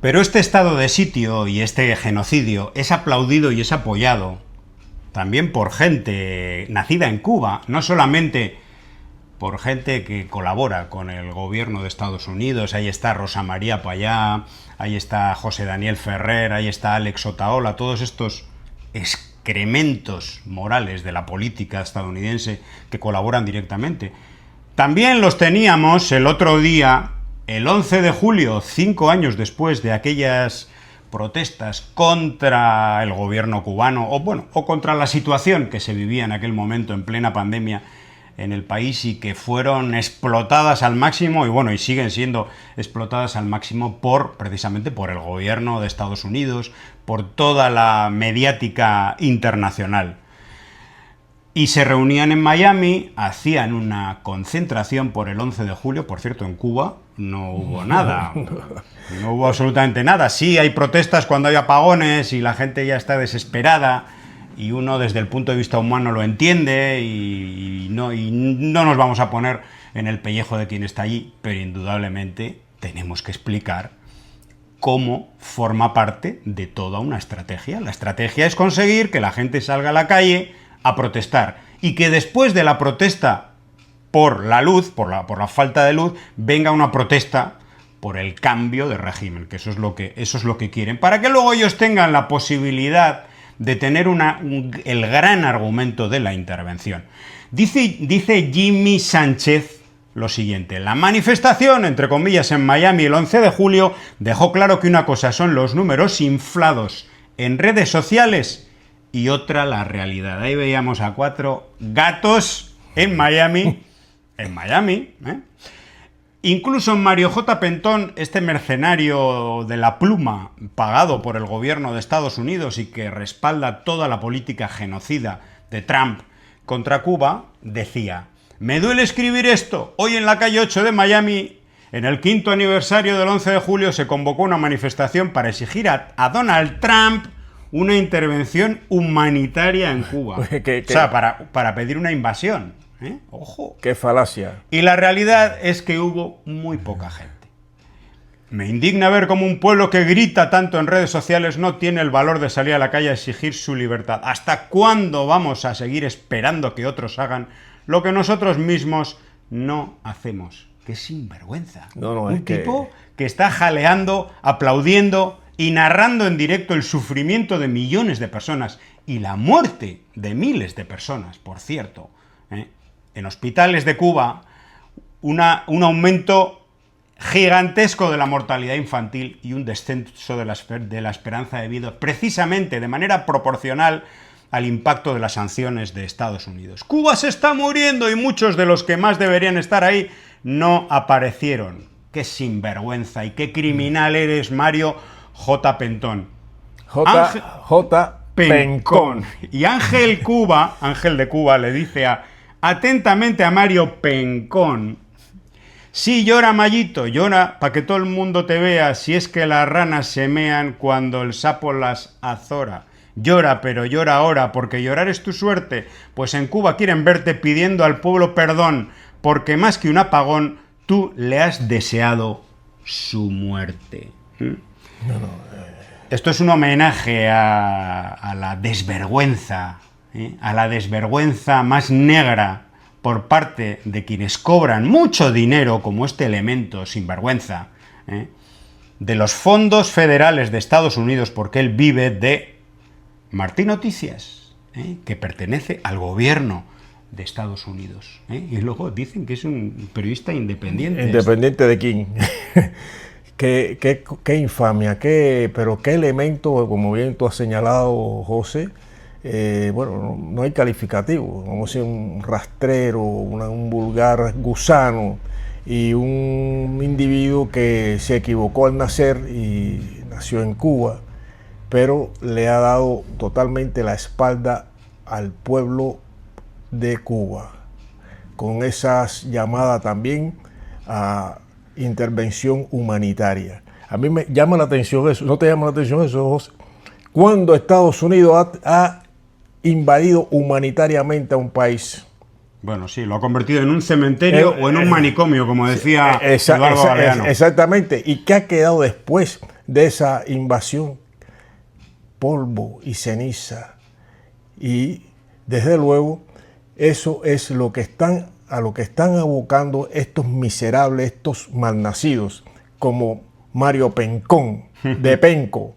Pero este estado de sitio y este genocidio es aplaudido y es apoyado también por gente nacida en Cuba, no solamente por gente que colabora con el gobierno de Estados Unidos. Ahí está Rosa María Payá, ahí está José Daniel Ferrer, ahí está Alex Otaola, todos estos excrementos morales de la política estadounidense que colaboran directamente. También los teníamos el otro día, el 11 de julio, 5 años después de aquellas protestas contra el gobierno cubano, o contra la situación que se vivía en aquel momento en plena pandemia en el país y que fueron explotadas al máximo y siguen siendo explotadas al máximo precisamente por el gobierno de Estados Unidos, por toda la mediática internacional. Y se reunían en Miami, hacían una concentración por el 11 de julio, por cierto, en Cuba no hubo nada, no hubo absolutamente nada. Sí hay protestas cuando hay apagones y la gente ya está desesperada, y uno desde el punto de vista humano lo entiende y no nos vamos a poner en el pellejo de quien está allí, pero indudablemente tenemos que explicar cómo forma parte de toda una estrategia. La estrategia es conseguir que la gente salga a la calle a protestar y que después de la protesta por la luz, por la falta de luz, venga una protesta por el cambio de régimen, que eso es lo que quieren, para que luego ellos tengan la posibilidad de tener el gran argumento de la intervención. Dice Jimmy Sánchez lo siguiente: la manifestación, entre comillas, en Miami el 11 de julio dejó claro que una cosa son los números inflados en redes sociales y otra la realidad. Ahí veíamos a 4 gatos en Miami, Incluso Mario J. Pentón, este mercenario de la pluma pagado por el gobierno de Estados Unidos y que respalda toda la política genocida de Trump contra Cuba, decía: me duele escribir esto, hoy en la calle 8 de Miami, en el 5º aniversario del 11 de julio, se convocó una manifestación para exigir a Donald Trump una intervención humanitaria en Cuba. O sea, para pedir una invasión. Ojo. ¡Qué falacia! Y la realidad es que hubo muy poca gente. Me indigna ver cómo un pueblo que grita tanto en redes sociales no tiene el valor de salir a la calle a exigir su libertad. ¿Hasta cuándo vamos a seguir esperando que otros hagan lo que nosotros mismos no hacemos? ¡Qué sinvergüenza! Un tipo que está jaleando, aplaudiendo y narrando en directo el sufrimiento de millones de personas y la muerte de miles de personas, por cierto. En hospitales de Cuba, un aumento gigantesco de la mortalidad infantil y un descenso de la esperanza de vida, precisamente de manera proporcional al impacto de las sanciones de Estados Unidos. Cuba se está muriendo y muchos de los que más deberían estar ahí no aparecieron. ¡Qué sinvergüenza y qué criminal eres, Mario J. Pentón! J. Pencón. Y Ángel de Cuba, le dice atentamente a Mario Pencón: sí, llora, Mayito, llora para que todo el mundo te vea, si es que las ranas se mean cuando el sapo las azora. Llora, pero llora ahora, porque llorar es tu suerte, pues en Cuba quieren verte pidiendo al pueblo perdón, porque más que un apagón, tú le has deseado su muerte. Esto es un homenaje a la desvergüenza, a la desvergüenza más negra por parte de quienes cobran mucho dinero, como este elemento sinvergüenza, de los fondos federales de Estados Unidos, porque él vive de Martín Noticias, que pertenece al gobierno de Estados Unidos. Y luego dicen que es un periodista independiente. ¿Independiente de quién? Qué infamia, pero qué elemento, como bien tú has señalado, José. No hay calificativo, vamos a decir un rastrero, un vulgar gusano y un individuo que se equivocó al nacer y nació en Cuba, pero le ha dado totalmente la espalda al pueblo de Cuba, con esas llamadas también a intervención humanitaria. A mí me llama la atención eso. ¿No te llama la atención eso, José? Cuando Estados Unidos ha invadido humanitariamente a un país. Bueno, sí, lo ha convertido en un cementerio o en un manicomio, como decía Eduardo Galeano. Exactamente. ¿Y qué ha quedado después de esa invasión, polvo y ceniza. Y desde luego eso es lo que están abocando estos miserables, estos malnacidos, como Mario Pencón, de Penco,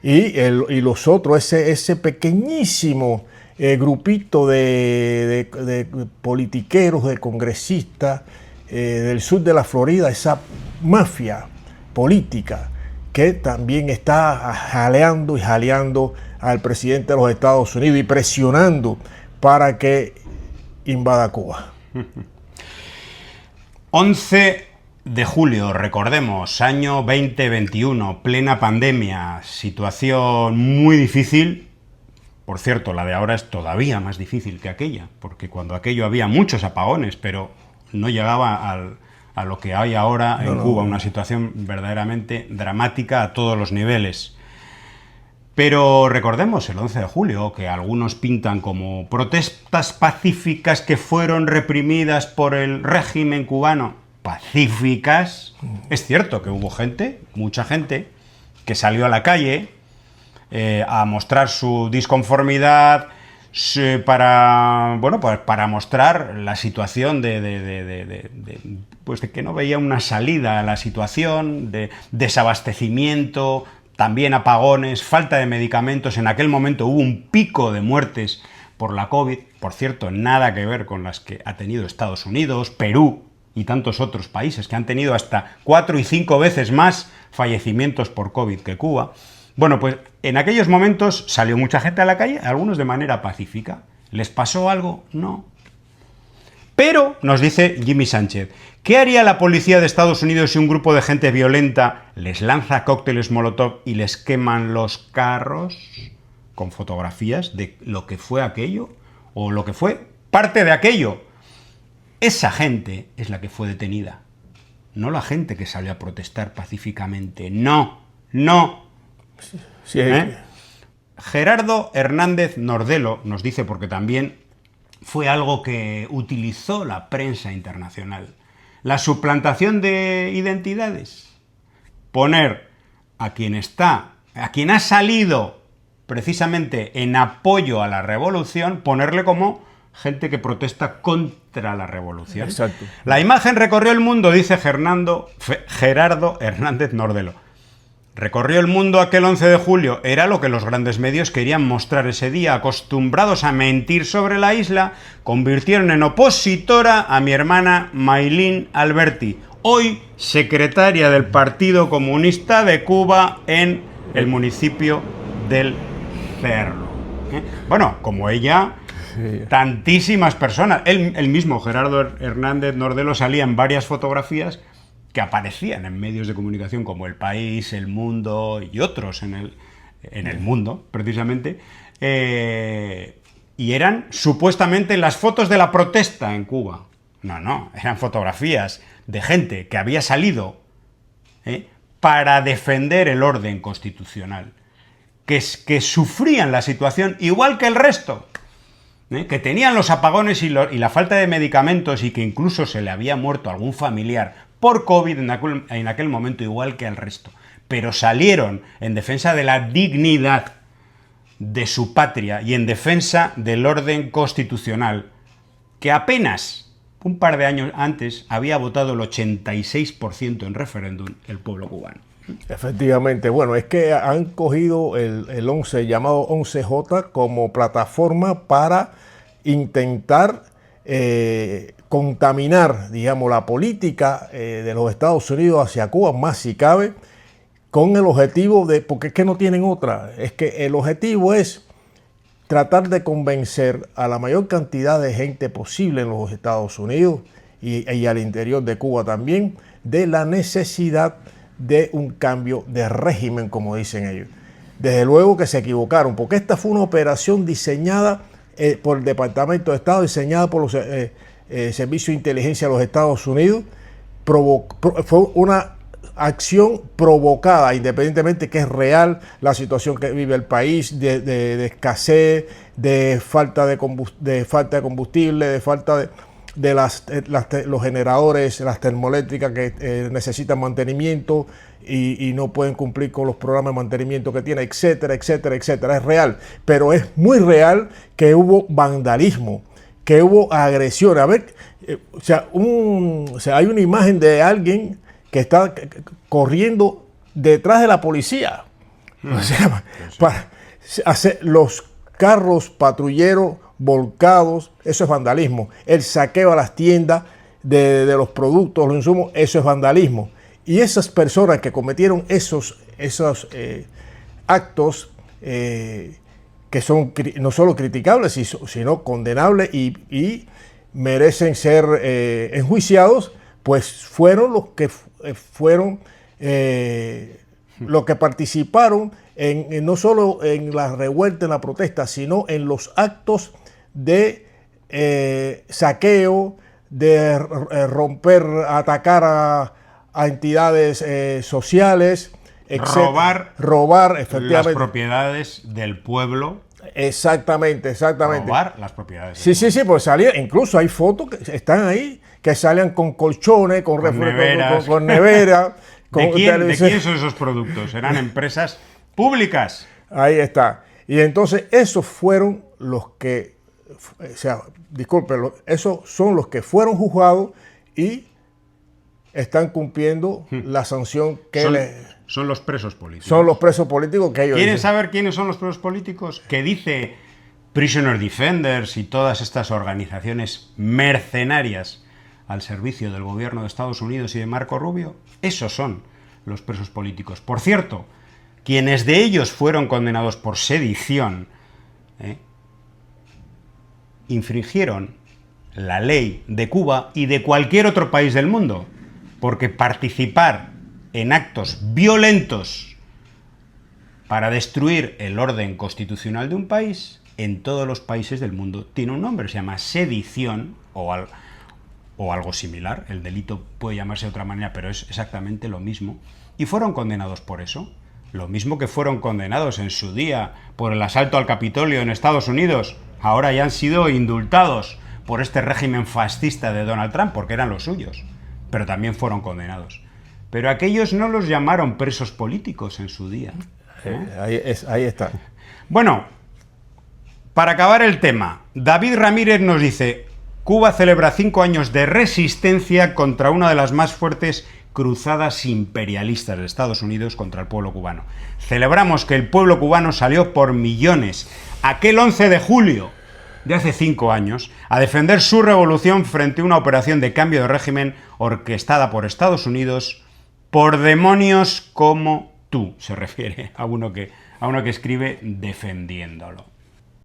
y los otros, ese pequeñísimo grupito de politiqueros, de congresistas del sur de la Florida, esa mafia política que también está jaleando al presidente de los Estados Unidos y presionando para que invada Cuba. 11 de julio, recordemos, año 2021, plena pandemia, situación muy difícil. Por cierto, la de ahora es todavía más difícil que aquella, porque cuando aquello había muchos apagones, pero no llegaba a lo que hay ahora en Cuba, una situación verdaderamente dramática a todos los niveles. Pero recordemos el 11 de julio, que algunos pintan como protestas pacíficas que fueron reprimidas por el régimen cubano. Pacíficas. Es cierto que hubo gente, mucha gente, que salió a la calle a mostrar su disconformidad para mostrar la situación pues de que no veía una salida a la situación, de desabastecimiento, también apagones, falta de medicamentos. En aquel momento hubo un pico de muertes por la COVID, por cierto, nada que ver con las que ha tenido Estados Unidos, Perú y tantos otros países que han tenido hasta 4 y 5 veces más fallecimientos por COVID que Cuba. Bueno, pues en aquellos momentos salió mucha gente a la calle, algunos de manera pacífica. ¿Les pasó algo? No. Pero, nos dice Jimmy Sánchez, ¿qué haría la policía de Estados Unidos si un grupo de gente violenta les lanza cócteles Molotov y les queman los carros? Con fotografías de lo que fue aquello, o lo que fue parte de aquello. Esa gente es la que fue detenida, no la gente que salió a protestar pacíficamente. No. Sí, Gerardo Hernández Nordelo nos dice, porque también fue algo que utilizó la prensa internacional, la suplantación de identidades. Poner a quien ha salido precisamente en apoyo a la revolución, ponerle como gente que protesta contra la revolución. Exacto. La imagen recorrió el mundo, dice Gerardo Hernández Nordelo. Recorrió el mundo aquel 11 de julio, era lo que los grandes medios querían mostrar ese día. Acostumbrados a mentir sobre la isla, convirtieron en opositora a mi hermana Maylin Alberti, hoy secretaria del Partido Comunista de Cuba en el municipio del Cerro. Bueno, como ella, tantísimas personas. Él mismo, Gerardo Hernández Nordelo, salía en varias fotografías que aparecían en medios de comunicación como El País, El Mundo y otros en el mundo, precisamente, y eran supuestamente las fotos de la protesta en Cuba. No, eran fotografías de gente que había salido para defender el orden constitucional, que sufrían la situación igual que el resto, que tenían los apagones y la falta de medicamentos, y que incluso se le había muerto algún familiar por COVID en aquel momento igual que al resto, pero salieron en defensa de la dignidad de su patria y en defensa del orden constitucional, que apenas un par de años antes había votado el 86% en referéndum el pueblo cubano. Efectivamente, bueno, es que han cogido el 11, llamado 11J, como plataforma para intentar contaminar, digamos, la política de los Estados Unidos hacia Cuba, más si cabe, con el objetivo porque es que no tienen otra, es que el objetivo es tratar de convencer a la mayor cantidad de gente posible en los Estados Unidos y al interior de Cuba también, de la necesidad de un cambio de régimen, como dicen ellos. Desde luego que se equivocaron, porque esta fue una operación diseñada por el Departamento de Estado, diseñada por los Servicios de Inteligencia de los Estados Unidos. Fue una acción provocada, independientemente que es real la situación que vive el país, de escasez, de falta de combustible, de falta los generadores, las termoeléctricas que necesitan mantenimiento y no pueden cumplir con los programas de mantenimiento que tienen, etcétera, etcétera, etcétera. Es real, pero es muy real que hubo vandalismo, que hubo agresión. A ver, o sea, hay una imagen de alguien que está corriendo detrás de la policía. O sea, para hacer los carros patrulleros volcados, eso es vandalismo. El saqueo a las tiendas de los productos, los insumos, eso es vandalismo. Y esas personas que cometieron esos actos que son no solo criticables, sino condenables y merecen ser enjuiciados, pues fueron los que los que participaron no solo en la revuelta, en la protesta, sino en los actos de saqueo, de romper, atacar a entidades sociales, robar efectivamente las propiedades del pueblo. Exactamente. Robar las propiedades. Sí, pues salía, incluso hay fotos que están ahí, que salían con colchones, con neveras. Con nevera. ¿De quién son esos productos? Eran empresas públicas. Ahí está. Y entonces esos fueron los que, o sea, disculpen, esos son los que fueron juzgados y están cumpliendo la sanción que son los presos políticos. Son los presos políticos que ellos ¿Quieren saber quiénes son los presos políticos? Que dice Prisoner Defenders y todas estas organizaciones mercenarias al servicio del gobierno de Estados Unidos y de Marco Rubio. Esos son los presos políticos. Por cierto, quienes de ellos fueron condenados por sedición, infringieron la ley de Cuba y de cualquier otro país del mundo, porque participar en actos violentos para destruir el orden constitucional de un país, en todos los países del mundo tiene un nombre, se llama sedición o algo similar. El delito puede llamarse de otra manera, pero es exactamente lo mismo. Y fueron condenados por eso. Lo mismo que fueron condenados en su día por el asalto al Capitolio en Estados Unidos, ahora ya han sido indultados por este régimen fascista de Donald Trump, porque eran los suyos, pero también fueron condenados. Pero aquellos no los llamaron presos políticos en su día. Ahí está. Bueno, para acabar el tema, David Ramírez nos dice: Cuba celebra 5 años de resistencia contra una de las más fuertes cruzadas imperialistas de Estados Unidos contra el pueblo cubano. Celebramos que el pueblo cubano salió por millones aquel 11 de julio de hace 5 años a defender su revolución frente a una operación de cambio de régimen orquestada por Estados Unidos por demonios como tú. Se refiere a uno que escribe defendiéndolo.